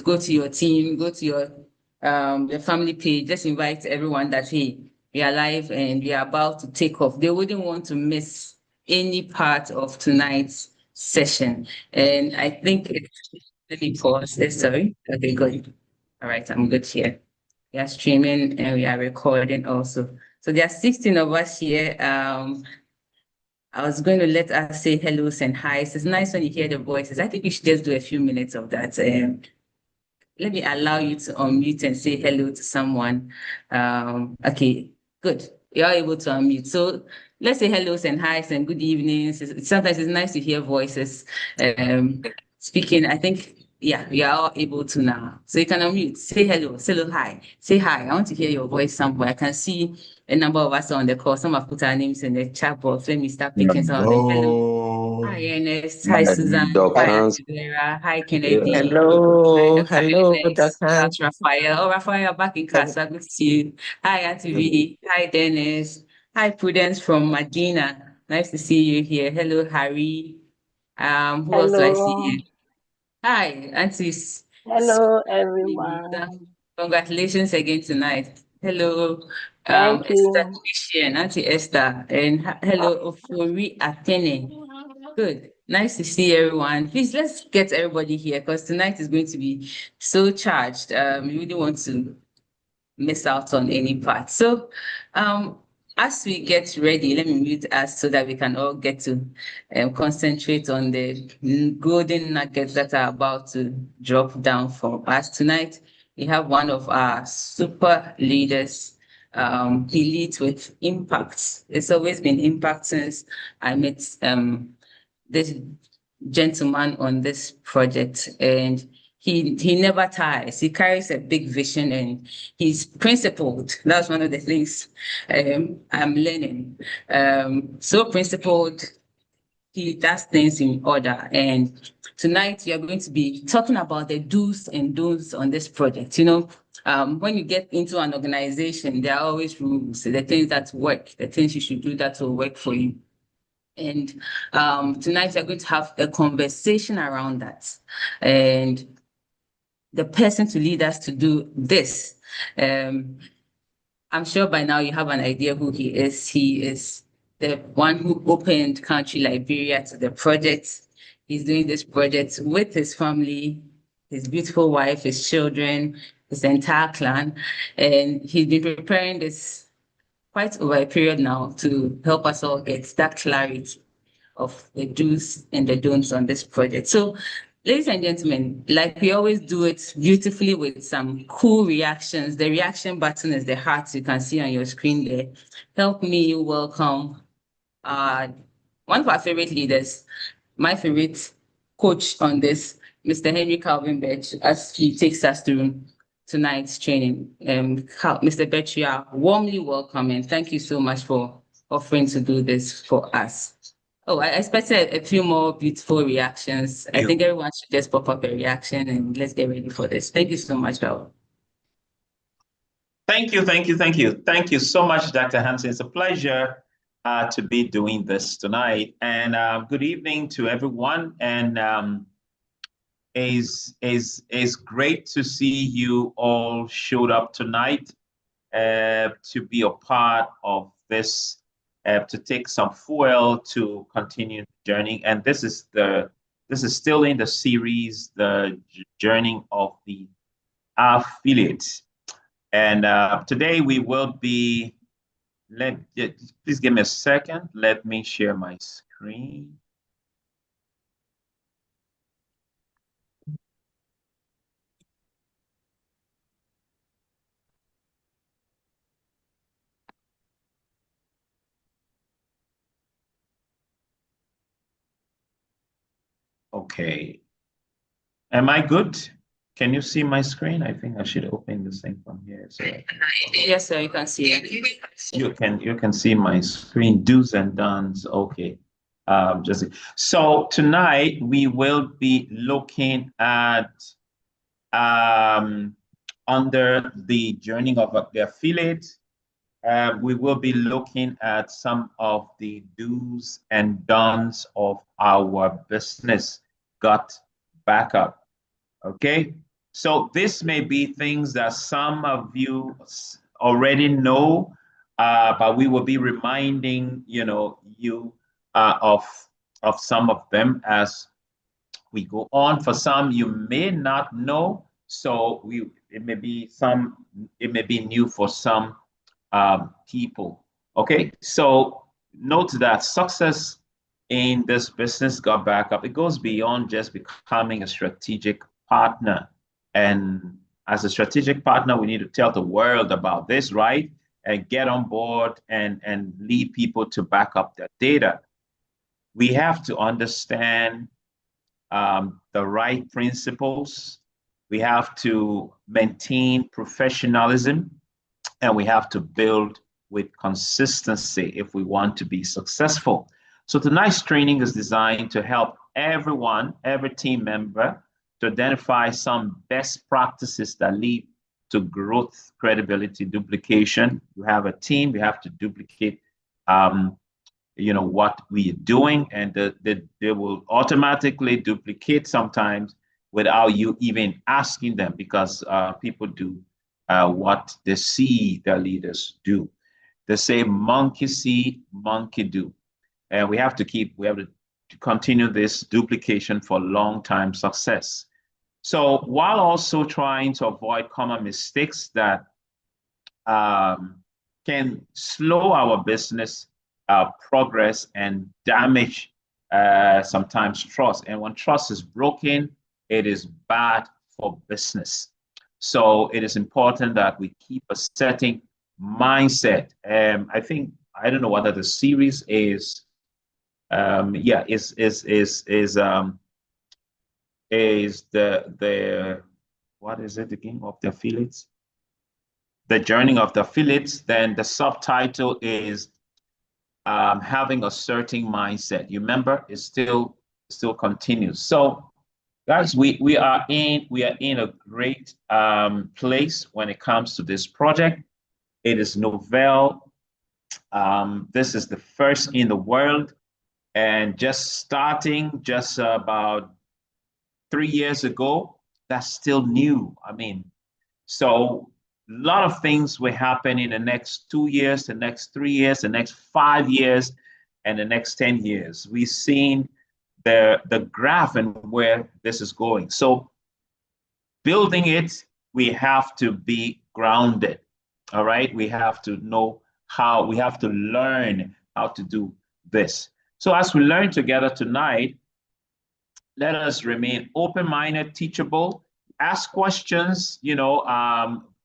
go to your team, go to your the family page, just invite everyone that, hey, we are live and we are about to take off. They wouldn't want to miss any part of tonight's session. And I think let me pause this. Sorry. Okay, good. All right, I'm good here. We are streaming and we are recording also. So there are 16 of us here. I was going to let us say hellos and hi's. It's nice when you hear the voices. I think we should just do a few minutes of that. Let me allow you to unmute and say hello to someone. Okay, good. You're able to unmute. So let's say hellos and hi's and good evenings. Sometimes it's nice to hear voices speaking. I think, yeah, we are all able to now. So you can unmute, say hello, say hello, hi. Say hi. I want to hear your voice somewhere. I can see a number of us on the call. Some have put our names in the chat box. Let me start picking some of them. Hello. Hi, Ernest. Hi, Susan. Hi, Vera. Hi, Kennedy. Hello. Hi, Hello, Alex. Dr. That's Raphael. Oh, Raphael, back in casa. Good to see you. Hi, Auntie V. Hi, Dennis. Hi, Prudence from Medina. Nice to see you here. Hello, Harry. Who else do I see here? Hi, Aunties. Hello, everyone. Congratulations again tonight. Hello, Thank Esther you. Christian, Auntie Esther, and hello, Ofori Atene. Good. Nice to see everyone. Please, let's get everybody here because tonight is going to be so charged. We really want to miss out on any part. So, as we get ready, let me mute us so that we can all get to concentrate on the golden nuggets that are about to drop down for us tonight. We have one of our super leaders. He leads with impact. It's always been impact since I met this gentleman on this project, and he never tires. He carries a big vision and he's principled. That's one of the things I'm learning. So principled, he does things in order. And tonight we are going to be talking about the do's and don'ts on this project. When you get into an organization, there are always rules, the things that work, the things you should do that will work for you. And tonight we're going to have a conversation around that. And the person to lead us to do this, I'm sure by now you have an idea who he is. He is the one who opened Country Liberia to the project. He's doing this project with his family, his beautiful wife, his children, his entire clan. And he's been preparing this quite over a period now to help us all get that clarity of the do's and the don'ts on this project. So, ladies and gentlemen, like we always do it beautifully with some cool reactions. The reaction button is the heart you can see on your screen there. Help me welcome one of our favorite leaders, my favorite coach on this, Mr. Henry Calvin Birch, as he takes us through tonight's training. Mr. Birch, you are warmly welcome and thank you so much for offering to do this for us. Oh, I expected a few more beautiful reactions. I think everyone should just pop up a reaction and let's get ready for this. Thank you so much, Val. Thank you. Thank you so much, Dr. Hansen. It's a pleasure to be doing this tonight. And good evening to everyone. And it's great to see you all showed up tonight to be a part of this, to take some fuel to continue the journey. And this is still in the series, the journey of the affiliate. And today we will be, please give me a second. Let me share my screen. Okay. Am I good? Can you see my screen? I think I should open this thing from here. So yes, sir, you can see it. You can see my screen, do's and don'ts. Okay. So tonight we will be looking at under the journey of the affiliate. We will be looking at some of the do's and don'ts of our business, GotBackup. Okay, So this may be things that some of you already know, but we will be reminding you of some of them as we go on. For some, you may not know, so it may be new for some people. Okay, so note that success in this business GotBackup, it goes beyond just becoming a strategic partner. And as a strategic partner, we need to tell the world about this, right? And get on board and lead people to back up their data. We have to understand the right principles. We have to maintain professionalism, and we have to build with consistency if we want to be successful. So tonight's training is designed to help everyone, every team member, to identify some best practices that lead to growth, credibility, duplication. You have a team, you have to duplicate what we are doing, and they will automatically duplicate sometimes without you even asking them, because people do what they see their leaders do. They say monkey see, monkey do. And we have to continue this duplication for long-time success. So while also trying to avoid common mistakes that can slow our business progress and damage sometimes trust. And when trust is broken, it is bad for business. So it is important that we keep a certain mindset. I don't know whether the series is the what is it again, of the affiliates? The journey of the affiliates. Then the subtitle is having a certain mindset. You remember, it still continues. So guys, we are in a great place when it comes to this project. It is novel. This is the first in the world, and just starting just about 3 years ago. That's still new. I mean, so a lot of things will happen in the next 2 years, the next 3 years, the next 5 years, and the next 10 years. We've seen the graph and where this is going. So building it, we have to be grounded. All right. We have to know we have to learn how to do this. So as we learn together tonight, let us remain open-minded, teachable, ask questions,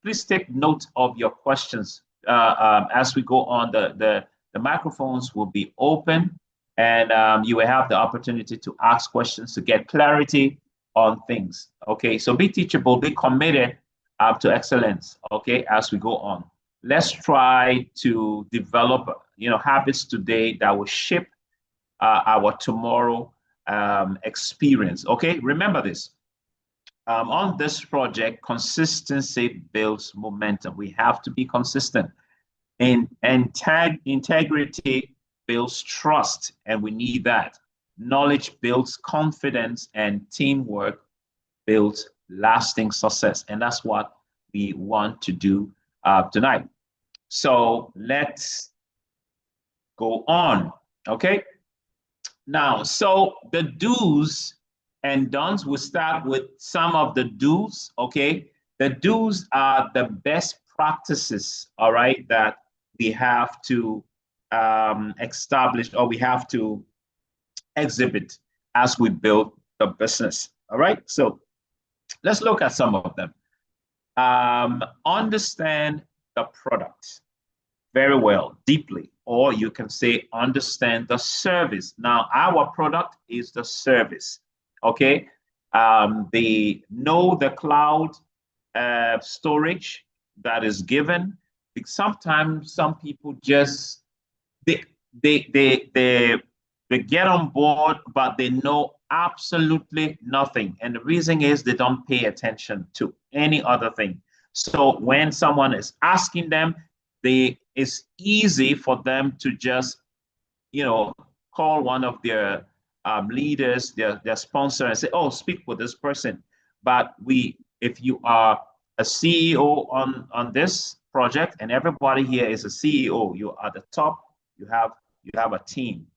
please take note of your questions as we go on. The microphones will be open, and you will have the opportunity to ask questions to get clarity on things. Okay, so be teachable, be committed to excellence. Okay, as we go on, let's try to develop habits today that will shape our tomorrow experience. Okay, remember this. On this project, consistency builds momentum. We have to be consistent. And integrity builds trust, and we need that. Knowledge builds confidence, and teamwork builds lasting success. And that's what we want to do tonight. So let's go on. Okay. Now, so the do's and don'ts, we'll start with some of the do's. Okay. The do's are the best practices, all right, that we have to establish, or we have to exhibit as we build the business. All right. So let's look at some of them. Understand the product very well, deeply, or you can say understand the service. Now, our product is the service. Okay. The cloud storage that is given. Sometimes some people just they get on board, but they know absolutely nothing. And the reason is they don't pay attention to any other thing. So when someone is asking them, it's easy for them to just, call one of their leaders, their sponsor, and say, "Oh, speak with this person." But we if you are a CEO on this project, and everybody here is a CEO, you are the top, you have a team.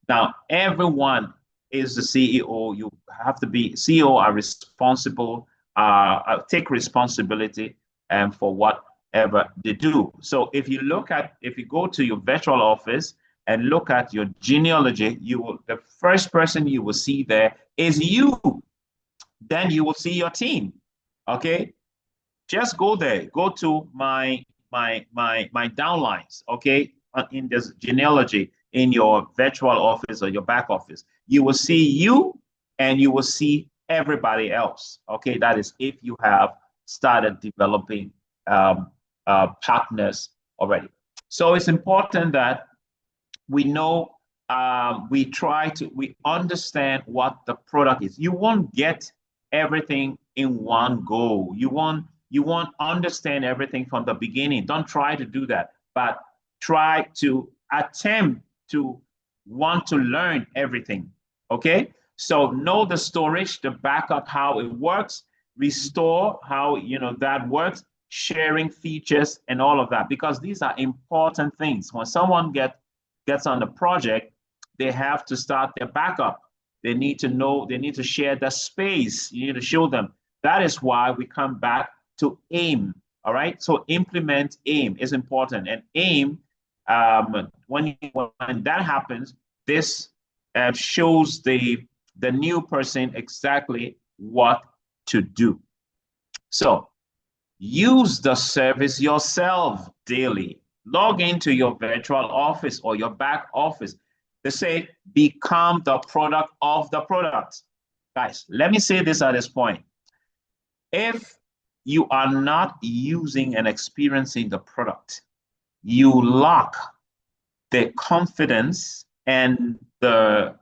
Now, everyone is the CEO. You have to be CEO are responsible, take responsibility for whatever they do. So if you go to your virtual office and look at your genealogy, the first person you will see there is you. Then you will see your team. Okay, just go there. Go to my downlines. Okay, in this genealogy in your virtual office or your back office, you will see you and you will see everybody else. Okay, that is if you have started developing partners already. So it's important that we know, we understand what the product is. You won't get everything in one go. You won't understand everything from the beginning. Don't try to do that, but try to attempt to want to learn everything. Okay, so know the storage, the backup, how it works, restore, how that works, sharing features and all of that, because these are important things. When someone gets on the project, they have to start their backup. They need to know, they need to share the space. You need to show them. That is why we come back to AIM. All right, so implement AIM is important. And AIM, when that happens, this shows the new person exactly what to do. So use the service yourself daily. Log into your virtual office or your back office. They say, become the product of the product. Guys, let me say this at this point. If you are not using and experiencing the product, you lack the confidence and you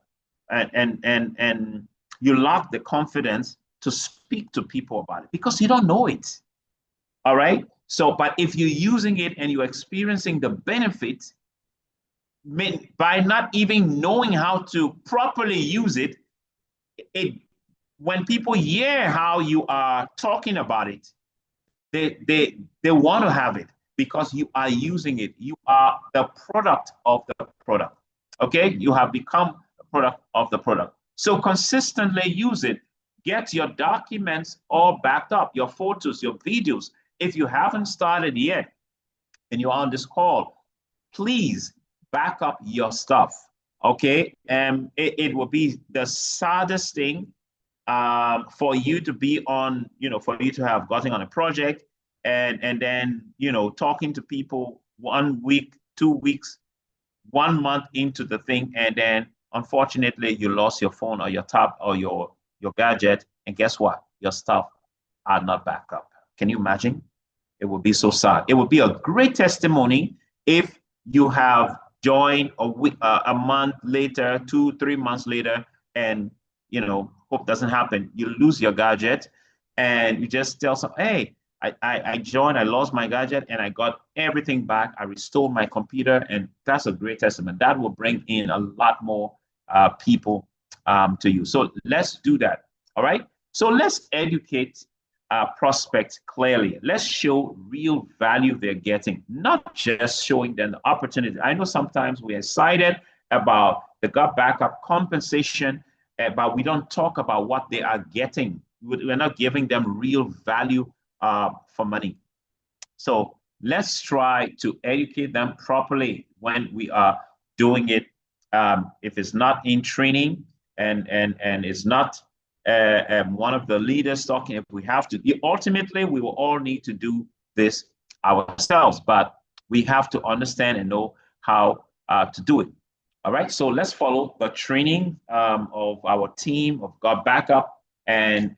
lack the confidence to speak to people about it because you don't know it. All right. So, but if you're using it and you're experiencing the benefit, by not even knowing how to properly use it, when people hear how you are talking about it, they want to have it because you are using it. You are the product of the product. Okay, you have become a product of the product. So consistently use it. Get your documents all backed up, your photos, your videos. If you haven't started yet and you're on this call, please back up your stuff. Okay, it will be the saddest thing for you to be on, for you to have gotten on a project and then, talking to people 1 week, 2 weeks, 1 month into the thing, and then unfortunately you lost your phone or your tab or your gadget, and guess what? Your stuff are not backed up. Can you imagine? It would be so sad. It would be a great testimony if you have joined a month later, 2-3 months later, and hope doesn't happen. You lose your gadget, and you just tell someone, "Hey, I joined. I lost my gadget, and I got everything back. I restored my computer," and that's a great testament. That will bring in a lot more people to you. So let's do that. All right. So let's educate prospects clearly. Let's show real value they're getting, not just showing them the opportunity. I know sometimes we're excited about the GotBackup compensation, but we don't talk about what they are getting. We're not giving them real value for money. So let's try to educate them properly when we are doing it. If it's not in training and it's not one of the leaders talking, if we have to, ultimately we will all need to do this ourselves, but we have to understand and know how to do it. All right, so let's follow the training of our team of GotBackup and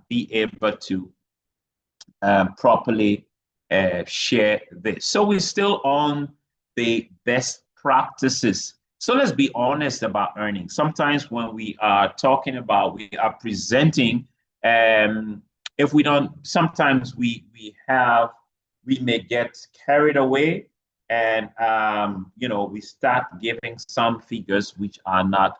be able to properly share this. So we're still on the best practices. So let's be honest about earning. Sometimes when we are talking about, we are presenting, if we don't, sometimes we may get carried away and, we start giving some figures which are not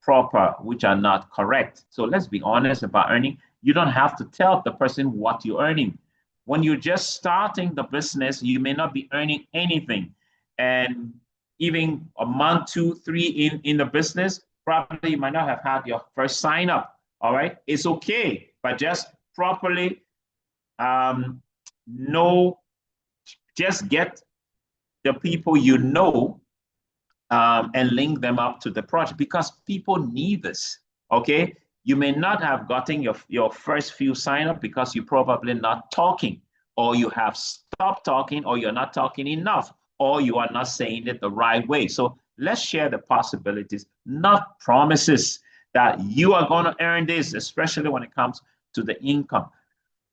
proper, which are not correct. So let's be honest about earning. You don't have to tell the person what you're earning. When you're just starting the business, you may not be earning anything. And even a month, 2, 3 in the business, probably you might not have had your first sign up. All right. It's okay, but just properly know, just get the people you know and link them up to the project, because people need this. Okay. You may not have gotten your first few sign up because you're probably not talking, or you have stopped talking, or you're not talking enough, or you are not saying it the right way. So let's share the possibilities, not promises that you are going to earn this, especially when it comes to the income.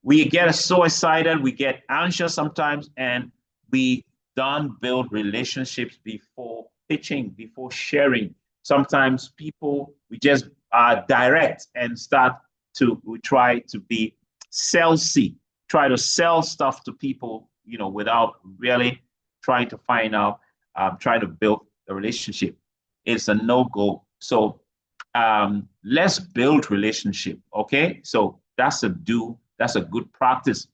We get so excited, we get anxious sometimes, and we don't build relationships before pitching, before sharing. Sometimes people, we just are direct and we try to be salesy, try to sell stuff to people, without really trying to find out, trying to build a relationship. It's a no-go. So let's build relationship, okay? So that's a good practice.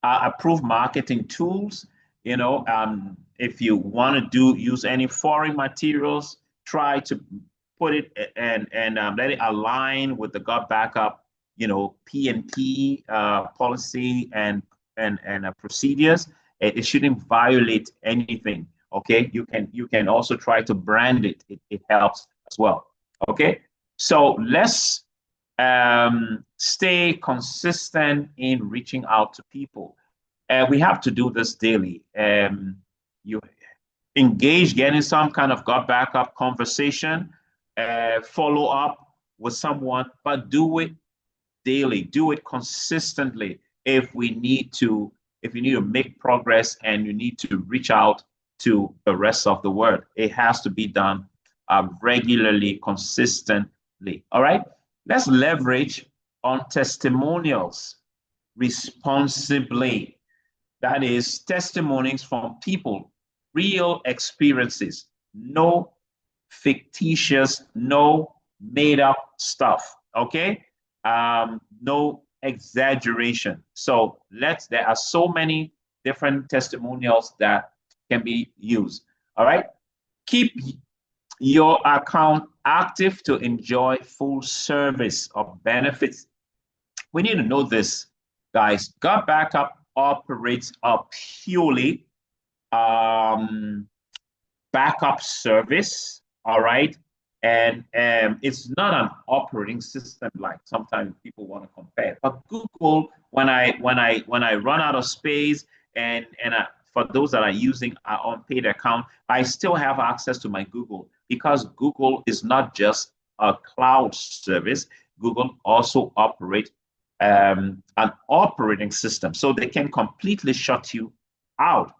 Approved marketing tools, if you want to use any foreign materials, try to put it and let it align with the GotBackup, P&P policy and procedures. It shouldn't violate anything. Okay, you can also try to brand it. It helps as well. Okay, so let's stay consistent in reaching out to people. We have to do this daily. You engage, getting some kind of GotBackup conversation, follow up with someone, but do it daily, do it consistently. If you need to make progress and you need to reach out to the rest of the world, it has to be done regularly, consistently. All right. Let's leverage on testimonials responsibly. That is, testimonies from people, real experiences, no fictitious, no made up stuff. Okay, no exaggeration. So there are so many different testimonials that can be used. All right, keep your account active to enjoy full service of benefits. We need to know this, guys. GotBackup operates a purely backup service, all right? And it's not an operating system like sometimes people want to compare. But Google, when I run out of space, and for those that are using an unpaid account, I still have access to my Google, because Google is not just a cloud service. Google also operates an operating system, so they can completely shut you out.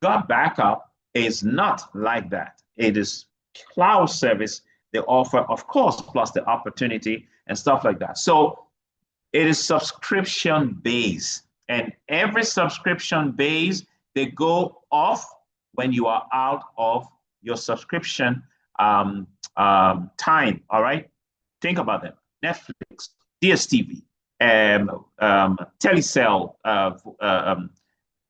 GotBackup is not like that. It is cloud service they offer, of course, plus the opportunity and stuff like that. So it is subscription based, and every subscription base, they go off when you are out of your subscription time. All right, think about them: Netflix, DSTV, Telecell,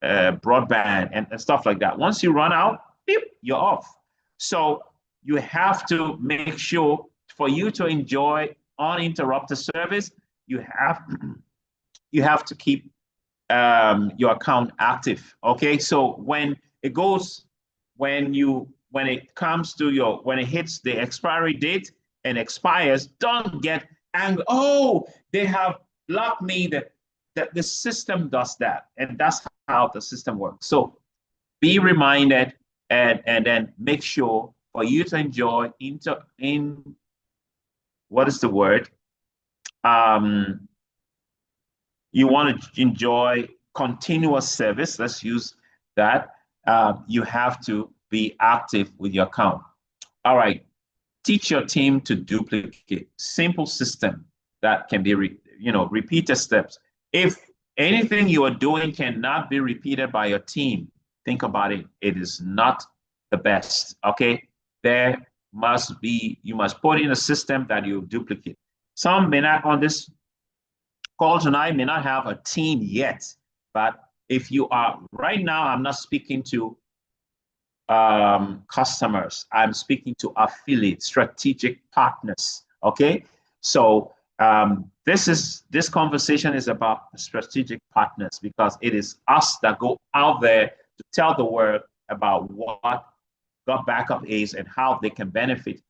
broadband, and stuff like that. Once you run out, beep, you're off. So you have to make sure, for you to enjoy uninterrupted service, you have to keep your account active. Okay, so when it hits the expiry date and expires, don't get angry. Oh, they have blocked me. That the system does that, and that's how the system works. So be reminded, and then make sure, for you to enjoy what is the word? You want to enjoy continuous service. Let's use that. You have to be active with your account. All right. Teach your team to duplicate. Simple system that can be repeated steps. If anything you are doing cannot be repeated by your team, think about it. It is not the best. Okay, you must put in a system that you duplicate. Some may not call tonight may not have a team yet, but if you are right now, I'm not speaking to customers. I'm speaking to affiliates, strategic partners. Okay, so this conversation is about strategic partners because it is us that go out there to tell the world about what GotBackup is and how they can benefit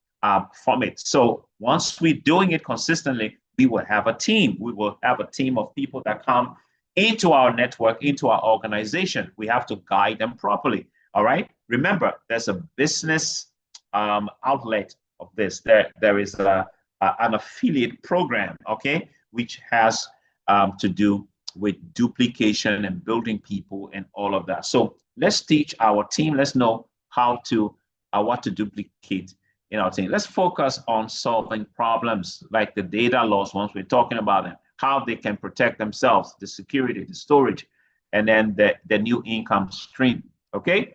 from it. So once we're doing it consistently, we will have a team. We will have a team of people that come into our network, into our organization. We have to guide them properly. All right. Remember, there's a business outlet of this. There is an affiliate program, okay, which has to do with duplication and building people and all of that. So let's teach our team. Let's know how to what to duplicate in our team. Let's focus on solving problems like the data loss once we're talking about them, how they can protect themselves, the security, the storage, and then the new income stream. Okay.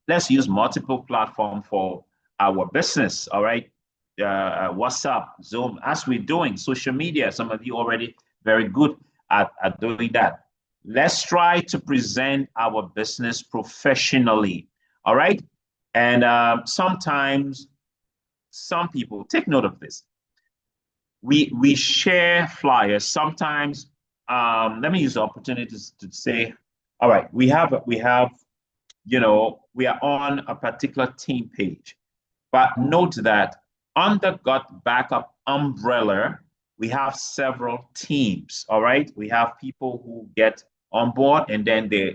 Let's use multiple platforms for our business. All right. WhatsApp, Zoom, as we're doing social media. Some of you already very good at doing that. Let's try to present our business professionally. All right. And sometimes some people take note of this. We share flyers. Sometimes let me use the opportunity to say, all right, we have you know, we are on a particular team page, but note that under GotBackup umbrella, we have several teams. All right, we have people who get on board, and then they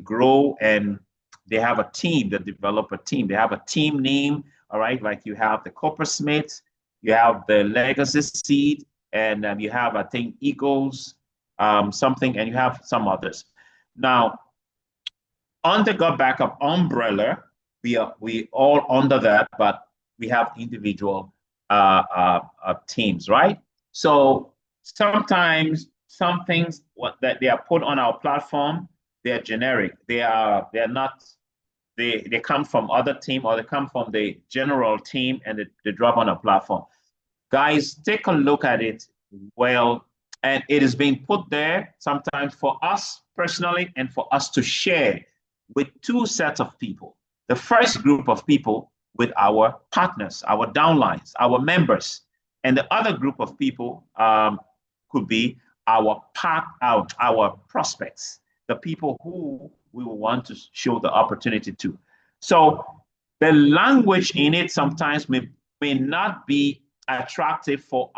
grow, and they have a team, they develop a team. They have a team name. All right, like you have the Coppersmith, you have the Legacy Seed, and you have, I think, Eagles, something, and you have some others. Now, under GotBackup umbrella, we all under that, but we have individual teams, right? So sometimes some things that they are put on our platform, they're generic. They're not. They come from other team, or they come from the general team, and they drop on a platform. Guys, take a look at it well. And it is being put there sometimes for us personally and for us to share with two sets of people. The first group of people with our partners, our downlines, our members, and the other group of people could be our prospects, the people who we will want to show the opportunity to. So the language in it sometimes may not be attractive for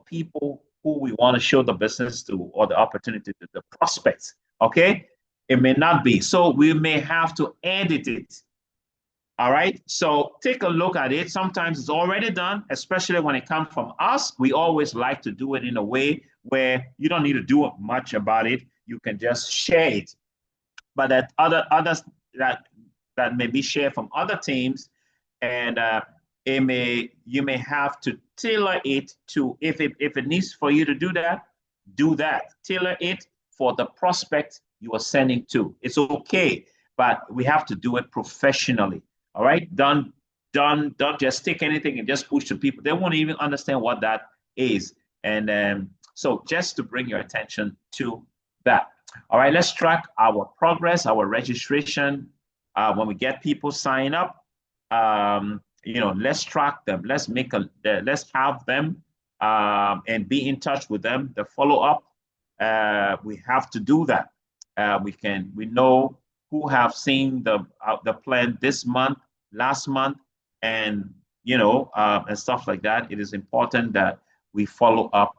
people who we want to show the business to or the opportunity to, the prospects. Okay, it may not be, so we may have to edit it. All right, so take a look at it. Sometimes it's already done, especially when it comes from us. We always like to do it in a way where you don't need to do much about it. You can just share it. But that others that may be shared from other teams, and you may have to tailor it to, if it needs for you to do that, tailor it for the prospect you are sending to. It's okay, but we have to do it professionally. All right, don't just stick anything and just push to people. They won't even understand what that is. And so just to bring your attention to that. All right, let's track our progress, our registration. When we get people sign up, let's track them. Let's have them and be in touch with them. The follow up, we have to do that. We know who have seen the plan this month, last month, and and stuff like that. It is important that we follow up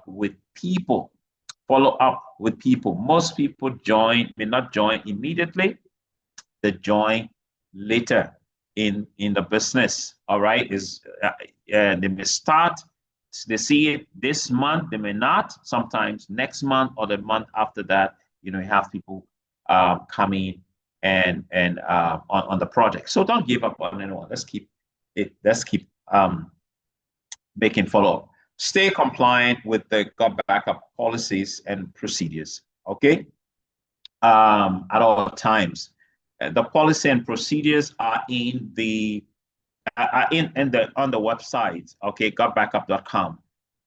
with people. Follow up with people. Most people may not join immediately. They join later in the business. All right, they may start. They see it this month. They may not. Sometimes next month or the month after that. You have people coming and on the project. So don't give up on anyone. Let's keep making follow up. Stay compliant with the GotBackup policies and procedures. Okay, at all times. The policy and procedures are on the website. Okay, GotBackup.com.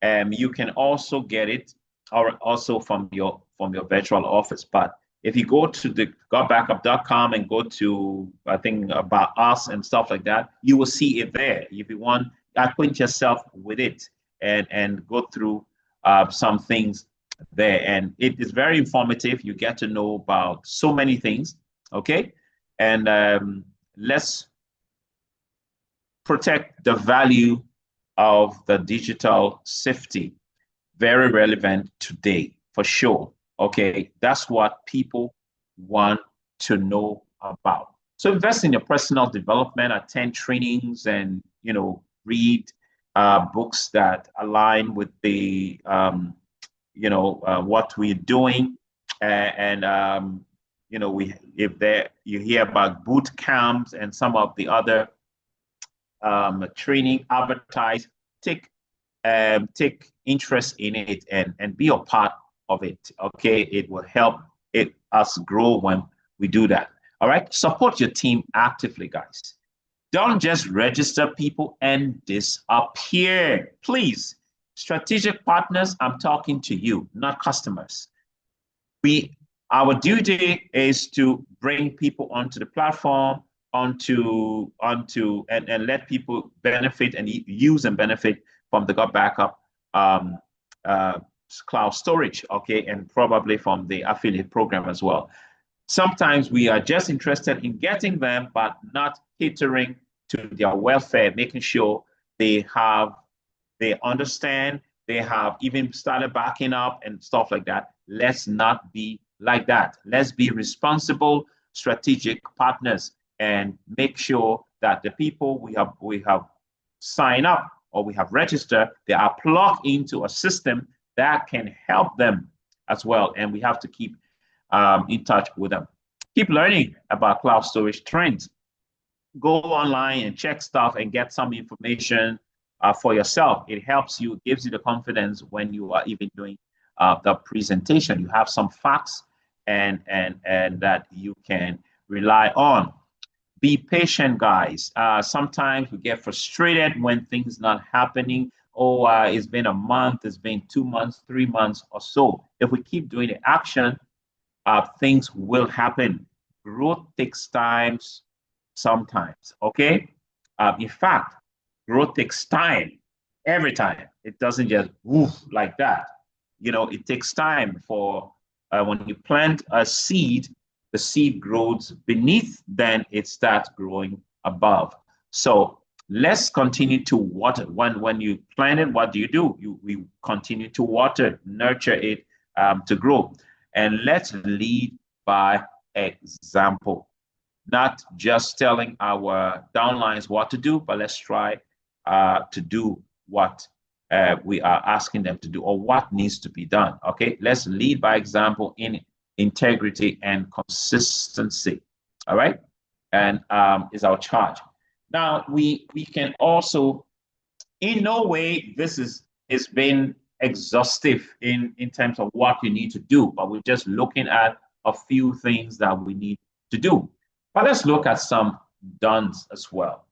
You can also get it or also from your virtual office. But if you go to the GotBackup.com and go to, I think, about us and stuff like that, you will see it there. If you want, acquaint yourself with it and go through some things there. And it is very informative. You get to know about so many things, okay? And let's protect the value of the digital safety. Very relevant today, for sure. Okay, that's what people want to know about. So invest in your personal development, attend trainings, and read books that align with the what we're doing. You hear about boot camps and some of the other training advertised, take interest in it and be a part of it. Okay, it will help us grow when we do that. All right, support your team actively, guys. Don't just register people and disappear, please. Strategic partners, I'm talking to you, not customers. Our duty is to bring people onto the platform, onto and let people benefit and use and benefit from the GotBackup cloud storage, okay, and probably from the affiliate program as well. Sometimes we are just interested in getting them, but not catering to their welfare, making sure they understand, they have even started backing up and stuff like that. Let's not be like that. Let's be responsible, strategic partners and make sure that the people we have signed up or we have registered, they are plugged into a system that can help them as well. And we have to keep in touch with them. Keep learning about cloud storage trends. Go online and check stuff and get some information for yourself. It helps you, gives you the confidence when you are even doing the presentation. You have some facts and that you can rely on. Be patient, guys. Sometimes we get frustrated when things not happening. Oh, it's been a month, it's been 2 months, 3 months or so. If we keep doing the action, things will happen. Growth takes time sometimes, okay? In fact, growth takes time every time. It doesn't just woof like that. It takes time for when you plant a seed, the seed grows beneath, then it starts growing above. So let's continue to water. When you plant it, what do? We continue to water, nurture it to grow. And let's lead by example. Not just telling our downlines what to do, but let's try to do what we are asking them to do or what needs to be done. Okay, let's lead by example in integrity and consistency. All right, and is our charge. Now we can also, in no way it's been exhaustive in terms of what you need to do, but we're just looking at a few things that we need to do. But let's look at some dones as well.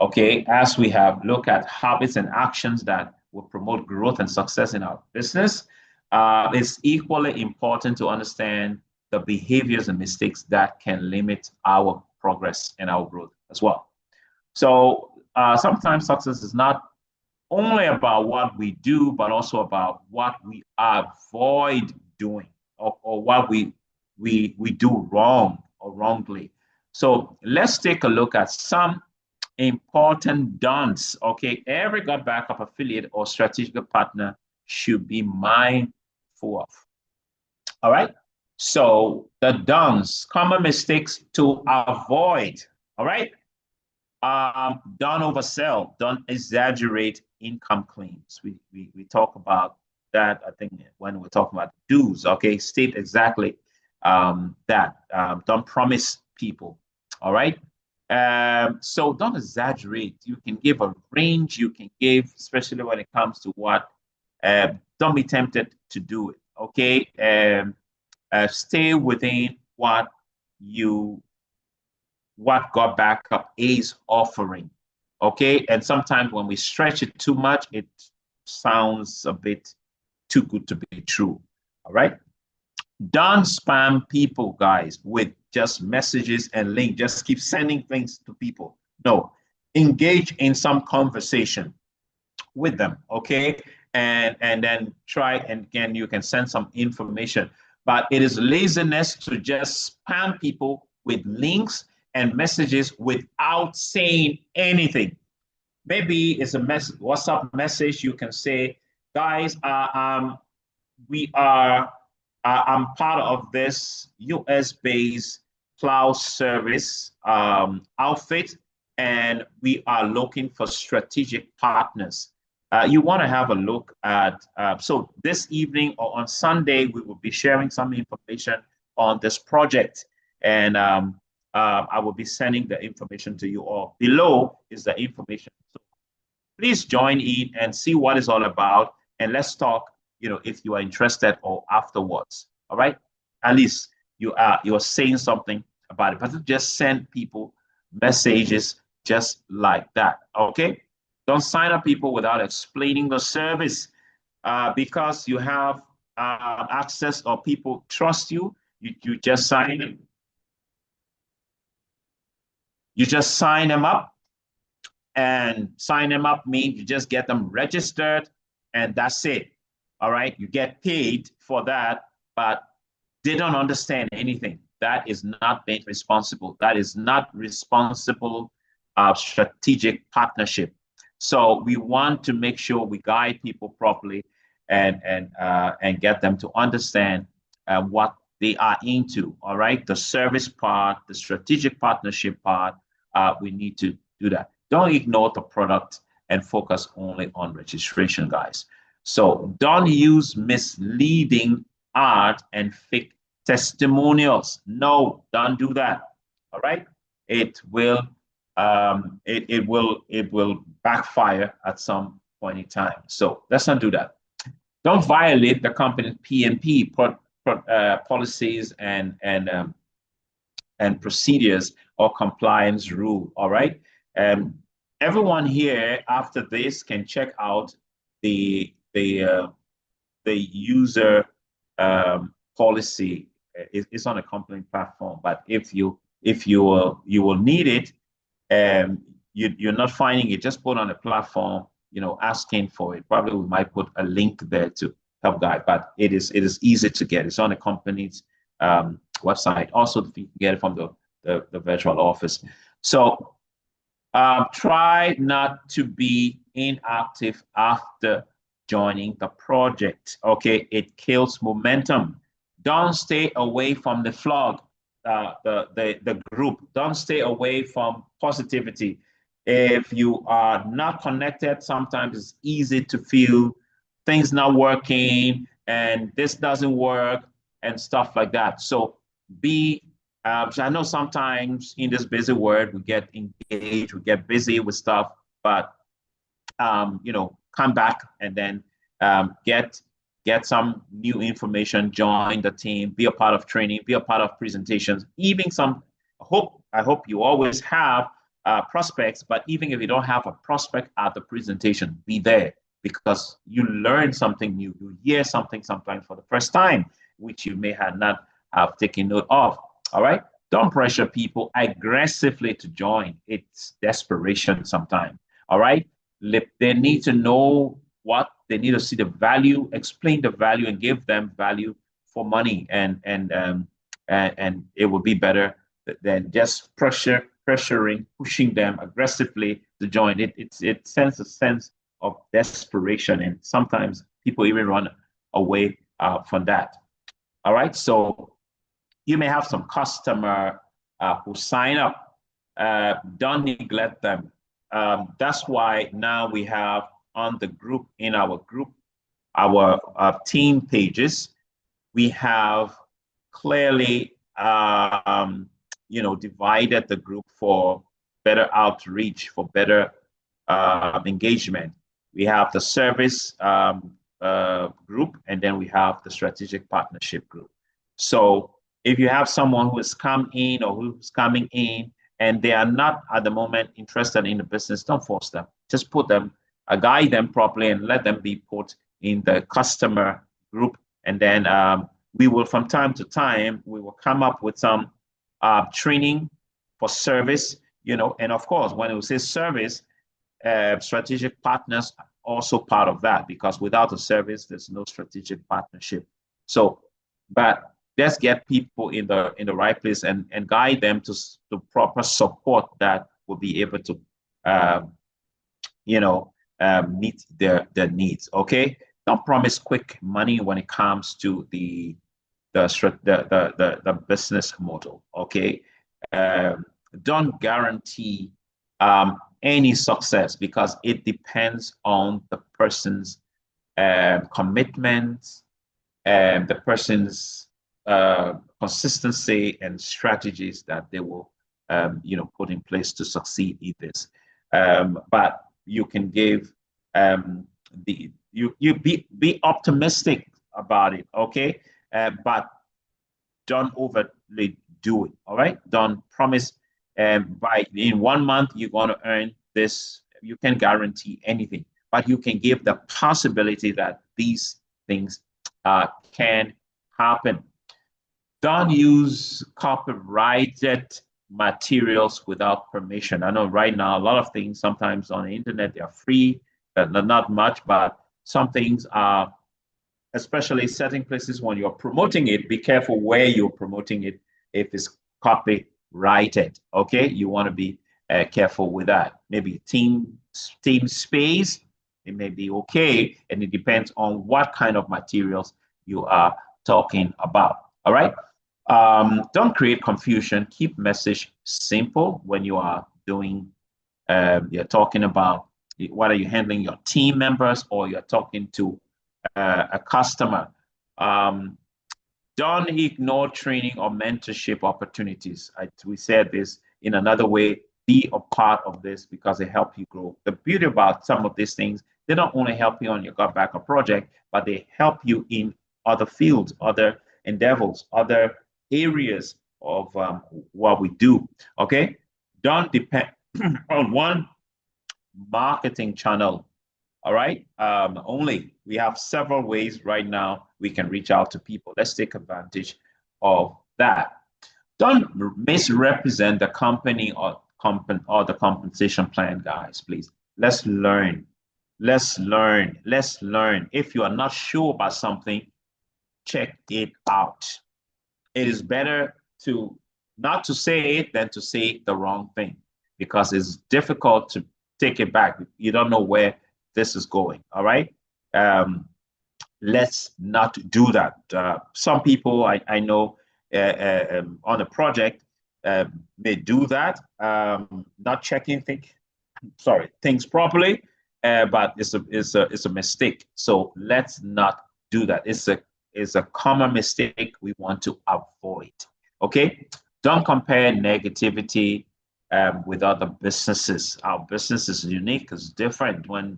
Okay, as we have looked at habits and actions that will promote growth and success in our business, it's equally important to understand the behaviors and mistakes that can limit our progress and our growth as well. So sometimes success is not only about what we do, but also about what we avoid doing or what we do wrong or wrongly. So let's take a look at some important don'ts. Okay, every GotBackup affiliate or strategic partner should be mindful of. All right, so the don'ts, common mistakes to avoid. All right, don't oversell, don't exaggerate income claims. We talk about that, I think, when we're talking about do's. Okay, state exactly that. Don't promise people. All right. So don't exaggerate. You can give a range. You can give, especially when it comes to what. Don't be tempted to do it. Okay. Stay within what GotBackup is offering. Okay. And sometimes when we stretch it too much, it sounds a bit too good to be true. All right. Don't spam people, guys, with just messages and links. Just keep sending things to people. No, engage in some conversation with them, okay? And then try, and again, you can send some information. But it is laziness to just spam people with links and messages without saying anything. Maybe it's a WhatsApp message. You can say, guys, we are, I'm part of this US-based cloud service outfit, and we are looking for strategic partners. You want to have a look at, so this evening or on Sunday, we will be sharing some information on this project. And I will be sending the information to you all. Below is the information. So please join in and see what it's all about. And let's talk, if you are interested, or afterwards. All right. At least you are saying something about it. But just send people messages just like that. Okay. Don't sign up people without explaining the service, because you have access, or people trust you. You just sign them. You just sign them up, and sign them up means you just get them registered, and that's it. All right. You get paid for that, but they don't understand anything. That is not being responsible. That is not responsible strategic partnership. So we want to make sure we guide people properly, and get them to understand what they are into. All right, the service part, the strategic partnership part, we need to do that. Don't ignore the product and focus only on registration, guys. So don't use misleading art and fake testimonials. No, don't do that. All right, it will it will backfire at some point in time. So let's not do that. Don't violate the company's PMP policies and procedures or compliance rule. All right. Everyone here after this can check out the user policy. It's on a company platform, but if you will need it, you're not finding it, just put on a platform, asking for it. Probably we might put a link there to help guide, but it is easy to get. It's on a company's website. Also, you can get it from the virtual office. So try not to be inactive after joining the project. Okay, it kills momentum. Don't stay away from the flog, the group. Don't stay away from positivity. If you are not connected, sometimes it's easy to feel things not working and this doesn't work and stuff like that. So I know sometimes in this busy world, we get engaged, we get busy with stuff, but come back and then get some new information, join the team, be a part of training, be a part of presentations, even I hope you always have prospects, but even if you don't have a prospect at the presentation, be there, because you learn something new, you hear something sometimes for the first time, which you may have not have taken note of. All right. Don't pressure people aggressively to join. It's desperation sometimes. All right. They need to know what they need to see the value, explain the value, and give them value for money. And it will be better than just pressuring, pushing them aggressively to join. It sends a sense of desperation, and sometimes people even run away from that. All right. So you may have some customer who sign up. Don't neglect them. That's why now we have on the group, in our group, our team pages, we have clearly divided the group for better outreach, for better engagement. We have the service group, and then we have the strategic partnership group. So if you have someone who has come in or who's coming in and they are not at the moment interested in the business, don't force them. Just put them guide them properly and let them be put in the customer group. And then we will, from time to time, we will come up with some training for service, you know, and of course, when we say service, strategic partners are also part of that, because without a service, there's no strategic partnership. So, but let's get people in the right place and guide them to proper support that will be able to, you know, meet their needs. Okay, don't promise quick money when it comes to the business model. Okay, don't guarantee any success, because it depends on the person's commitment and the person's consistency and strategies that they will you know, put in place to succeed in this. But you can give you be optimistic about it, okay? But don't overly do it. All right, don't promise by in 1 month you're going to earn this. You can't guarantee anything, but you can give the possibility that these things can happen. Don't use copyrighted materials without permission. I know right now a lot of things sometimes on the internet, they are free, not much, but some things are, especially certain places when you're promoting it, be careful where you're promoting it if it's copyrighted. Okay, you want to be careful with that. Maybe team space, it may be okay, and it depends on what kind of materials you are talking about. All right. Don't create confusion. Keep message simple when you are doing. You're talking about whether you're handling your team members or you're talking to a customer. Don't ignore training or mentorship opportunities. We said this in another way. Be a part of this because they help you grow. The beauty about some of these things, they don't only help you on your GotBackup project, but they help you in other fields, other endeavors, other areas of what we do. Okay, don't depend on one marketing channel. All right, only we have several ways right now we can reach out to people. Let's take advantage of that. Don't misrepresent the company or the compensation plan, guys, please. Let's learn. Let's learn. Let's learn. If you are not sure about something, check it out. It is better to not to say it than to say the wrong thing, because it's difficult to take it back. You don't know where this is going. All right. Let's not do that. Some people I know on a project may do that, not checking things properly, but it's a mistake. So let's not do that. It's a common mistake we want to avoid. Okay, don't compare negativity with other businesses. Our business is unique, it's different. When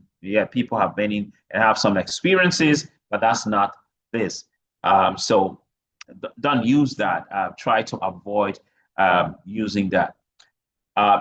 people have been in and have some experiences, but that's not this. So don't use that. Try to avoid using that.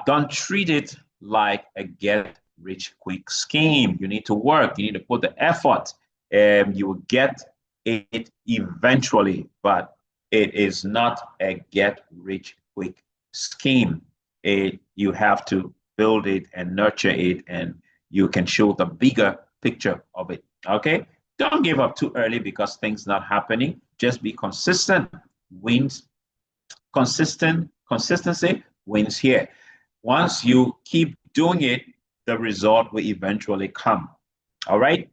Don't treat it like a get-rich-quick scheme. You need to work. You need to put the effort. You will get it eventually, but it is not a get-rich-quick scheme. You have to build it and nurture it, and you can show the bigger picture of it. Okay, don't give up too early because things not happening. Just be consistent. Consistency wins here. Once you keep doing it, the result will eventually come. All right.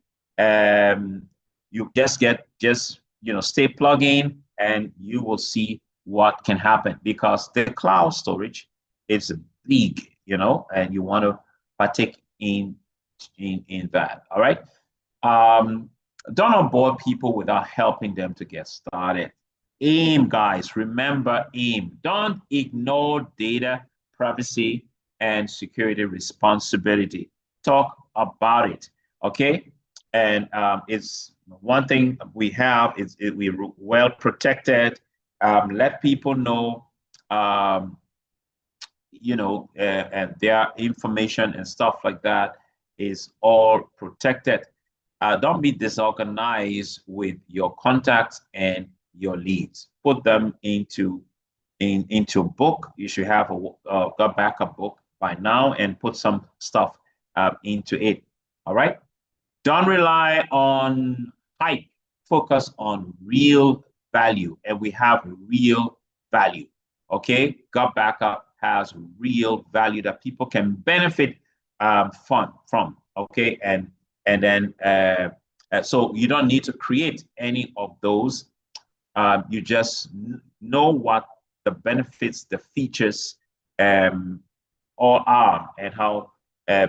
You stay plugged in, and you will see what can happen, because the cloud storage is big, and you want to partake in that. All right. Don't onboard people without helping them to get started. Aim, guys. Remember, aim. Don't ignore data privacy and security responsibility. Talk about it. Okay. And it's one thing we have is we're well protected. Let people know, and their information and stuff like that. is all protected. Don't be disorganized with your contacts and your leads. Put them into a book. You should have a GotBackup book by now and put some stuff into it. All right. Don't rely on hype. Focus on real value, and we have real value. Okay, GotBackup has real value that people can benefit from. Okay, and then so you don't need to create any of those. You just know what the benefits, the features, all are, and how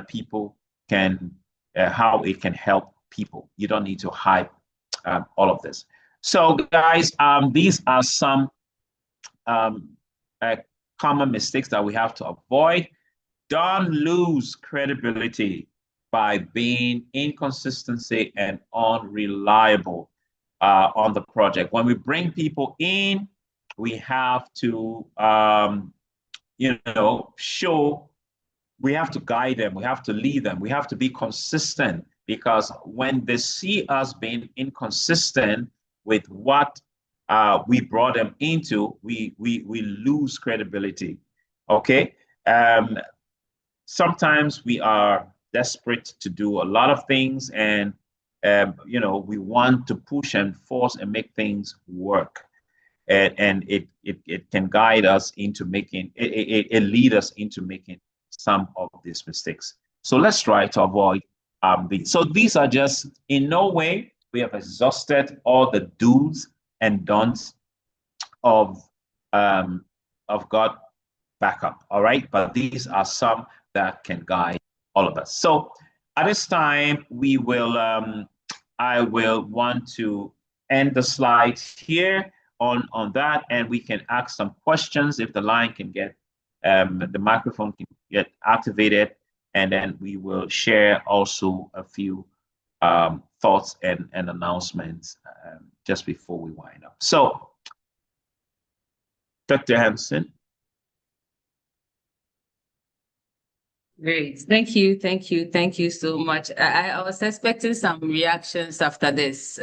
people can, how it can help people. You don't need to hype all of this. So, guys, these are some common mistakes that we have to avoid. Don't lose credibility by being inconsistency and unreliable on the project. When we bring people in, we have to, show, we have to guide them, we have to lead them, we have to be consistent, because when they see us being inconsistent with what we brought them into, we lose credibility. Okay. Sometimes we are desperate to do a lot of things, and we want to push and force and make things work, and it can guide us into making it lead us into making some of these mistakes. So let's try to avoid these. So these are just, in no way we have exhausted all the do's and don'ts of GotBackup. All right, but these are some that can guide all of us. So at this time, we will I will want to end the slides here on that, and we can ask some questions if the line can get the microphone can get activated, and then we will share also a few thoughts and announcements just before we wind up. So, Dr. Hansen. Great. Thank you. Thank you. Thank you so much. I was expecting some reactions after this,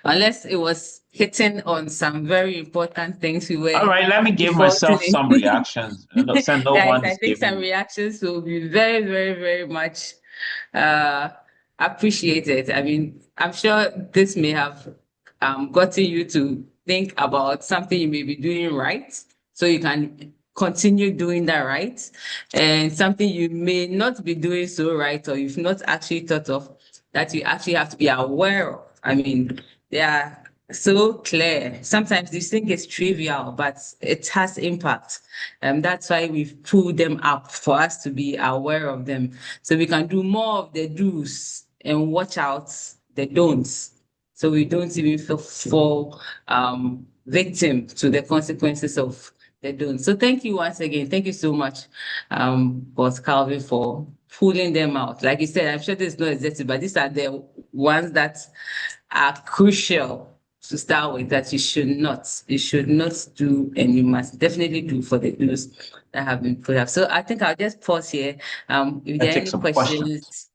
unless it was hitting on some very important things we were. All right, let me give myself some reactions. No Guys, one I is think some giving. reactions will be very, very, very much appreciated. I mean, I'm sure this may have gotten you to think about something you may be doing right, so you can continue doing that right, and something you may not be doing so right, or you've not actually thought of, that you actually have to be aware of. I mean, they are so clear. Sometimes these things is trivial, but it has impact. That's why we've pulled them up for us to be aware of them, so we can do more of the do's and watch out the don'ts, so we don't even fall victim to the consequences of they don't. So thank you once again. Thank you so much, Boss Calvin, for pulling them out. Like you said, I'm sure there's no executive, but these are the ones that are crucial to start with, that you should not do, and you must definitely do for the do's that have been put up. So I think I'll just pause here. If there are any questions,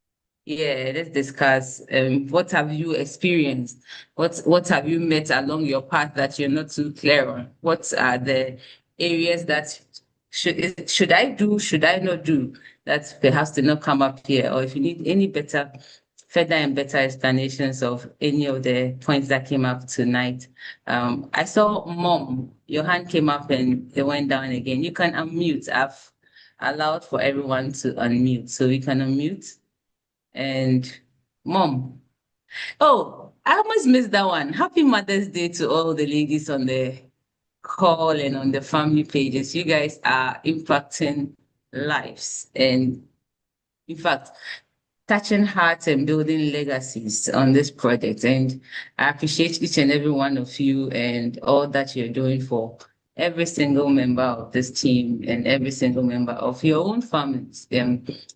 yeah, let's discuss. What have you experienced? What have you met along your path that you're not too clear on? What are the areas that should I do, should I not do, that perhaps did not come up here? Or if you need any further and better explanations of any of the points that came up tonight. I saw Mom, your hand came up and it went down again. You can unmute. I've allowed for everyone to unmute, so you can unmute. And Mom, oh, I almost missed that one. Happy Mother's Day to all the ladies on the call and on the family pages. You guys are impacting lives, and in fact, touching hearts and building legacies on this project. And I appreciate each and every one of you and all that you're doing for every single member of this team and every single member of your own families.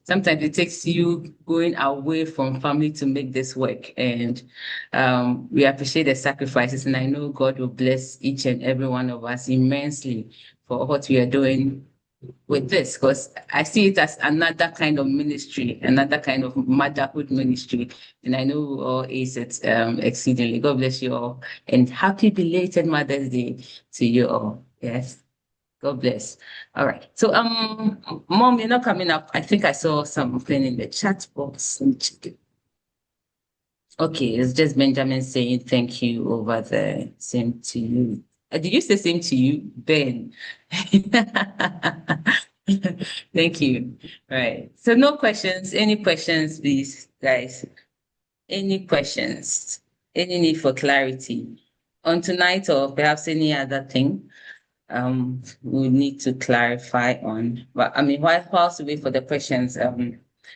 Sometimes it takes you going away from family to make this work. And we appreciate the sacrifices. And I know God will bless each and every one of us immensely for what we are doing with this, because I see it as another kind of ministry, another kind of motherhood ministry. And I know we all ace it exceedingly. God bless you all. And happy belated Mother's Day to you all. Yes. God bless. All right. So Mom, you're not coming up. I think I saw something in the chat box. Let me check it. Okay, it's just Benjamin saying thank you over there. Same to you. Did you say same to you, Ben? Thank you. Right. So no questions. Any questions, please, guys? Any questions? Any need for clarity on tonight, or perhaps any other thing we need to clarify on? But I mean, whilst we wait for the questions,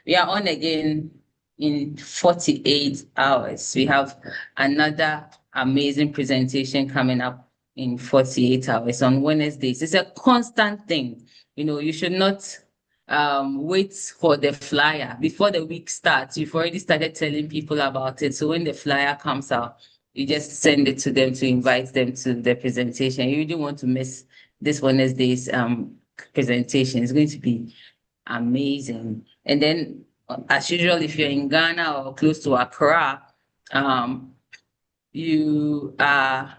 we are on again in 48 hours. We have another amazing presentation coming up in 48 hours on Wednesdays. It's a constant thing. You know, you should not wait for the flyer. Before the week starts, you've already started telling people about it. So when the flyer comes out, you just send it to them to invite them to the presentation. You don't want to miss this Wednesday's presentation. It's going to be amazing. And then, as usual, if you're in Ghana or close to Accra, you are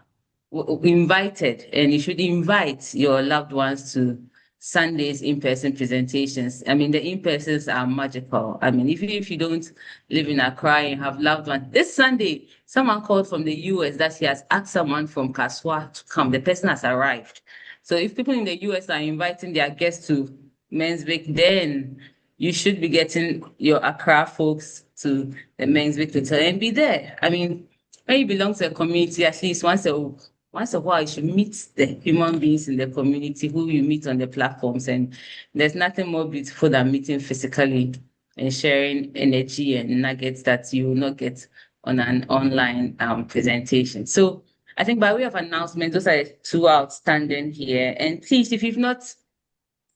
invited, and you should invite your loved ones to Sunday's in-person presentations. I mean, the in-persons are magical. I mean, even if you don't live in Accra and have loved ones, this Sunday, someone called from the US that he has asked someone from Kaswa to come. The person has arrived. So if people in the US are inviting their guests to Men's Week, then you should be getting your Accra folks to the Men's Week Hotel and be there. I mean, when you belong to a community, at least once a while, you should meet the human beings in the community who you meet on the platforms. And there's nothing more beautiful than meeting physically and sharing energy and nuggets that you will not get on an online presentation. So I think by way of announcement, those are two outstanding here. And please, if you've not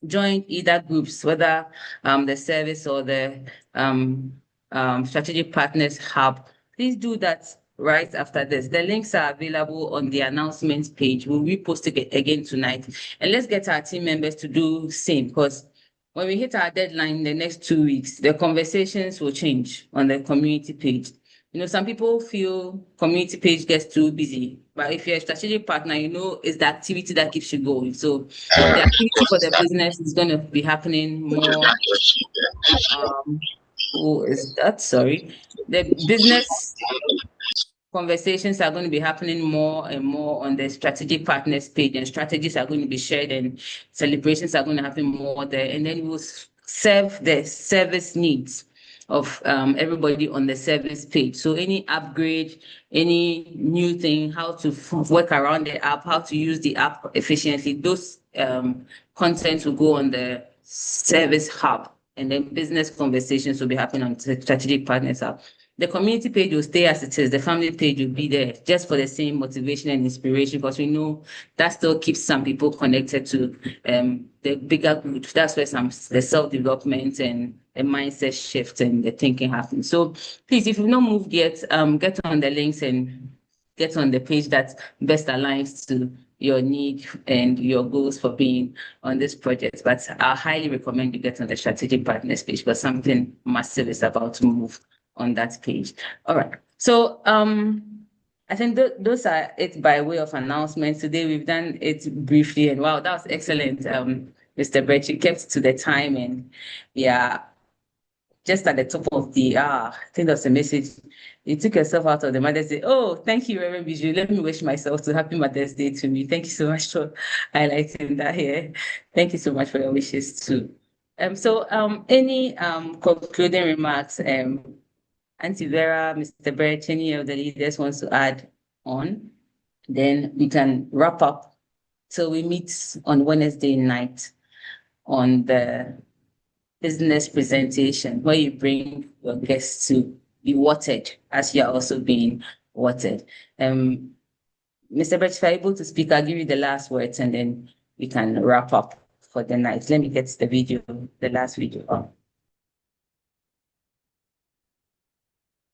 joined either groups, whether the service or the strategic partners hub, please do that right after this. The links are available on the announcements page. We'll repost it again tonight. And let's get our team members to do the same, because when we hit our deadline in the next 2 weeks, the conversations will change on the community page. You know, some people feel community page gets too busy, but if you're a strategic partner, you know, it's the activity that keeps you going. So the activity for the business is going to be happening more. Who is that? Sorry. The business conversations are going to be happening more and more on the strategic partners page, and strategies are going to be shared, and celebrations are going to happen more there. And then we'll serve the service needs of everybody on the service page. So any upgrade, any new thing, how to work around the app, how to use the app efficiently, those contents will go on the service hub, and then business conversations will be happening on the strategic partners hub. The community page will stay as it is. The family page will be there just for the same motivation and inspiration, because we know that still keeps some people connected to the bigger group. That's where the self-development and the mindset shift and the thinking happens. So please, if you've not moved yet, get on the links and get on the page that best aligns to your need and your goals for being on this project. But I highly recommend you get on the strategic partners page, because something massive is about to move on that page. All right. So I think those are it by way of announcements. Today we've done it briefly, and wow, that was excellent. Mr. Birch, you kept to the time, and yeah, just at the top of the I think that's a message. You took yourself out of the Mother's Day. Oh, thank you, Reverend Bijou. Let me wish myself to happy Mother's Day to me. Thank you so much for highlighting that here. Thank you so much for your wishes too. Any concluding remarks, Auntie Vera, Mr. Birch, any of the leaders wants to add on? Then we can wrap up till we meet on Wednesday night on the business presentation, where you bring your guests to be watered as you are also being watered. Mr. Birch, if you're able to speak, I'll give you the last words, and then we can wrap up for the night. Let me get the video, the last video on.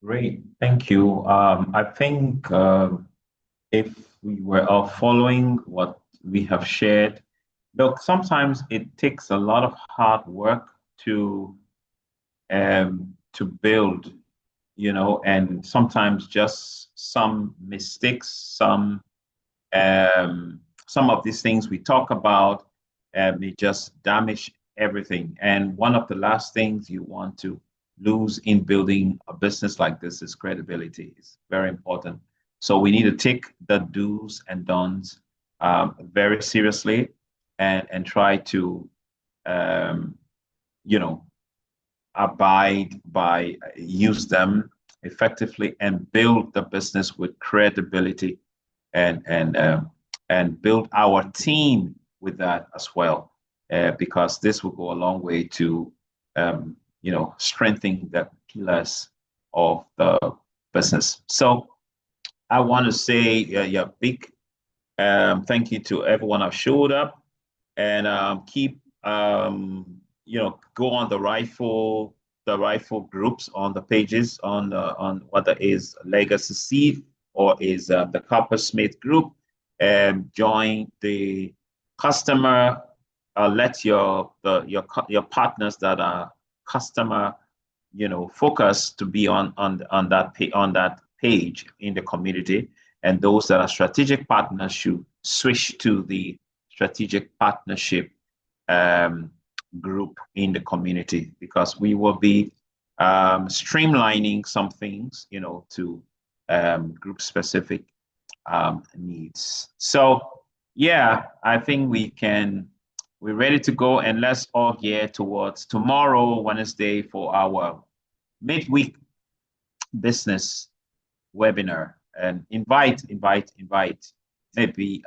Great, thank you. I think if we were all following what we have shared, Look, sometimes it takes a lot of hard work to build, and sometimes just some mistakes, some of these things we talk about, they just damage everything. And one of the last things you want to lose in building a business like this is credibility. It's very important. So we need to take the do's and don'ts very seriously, and try to um, you know abide by, use them effectively, and build the business with credibility, and build our team with that as well, because this will go a long way to strengthening the pillars of the business. So I want to say, yeah, big thank you to everyone who showed up, and keep go on the rifle groups on the pages, on whether is Legacy Seed or is the Coppersmith group, and join the customer. Let your partners that are customer focus to be on that page in the community, and those that are strategic partners should switch to the strategic partnership group in the community, because we will be streamlining some things, to group specific needs. So yeah, I think we're ready to go, and let's all gear towards tomorrow, Wednesday, for our midweek business webinar, and invite maybe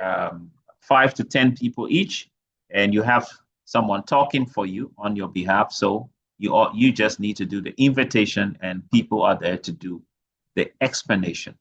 5 to 10 people each, and you have someone talking for you on your behalf. So you just need to do the invitation, and people are there to do the explanation.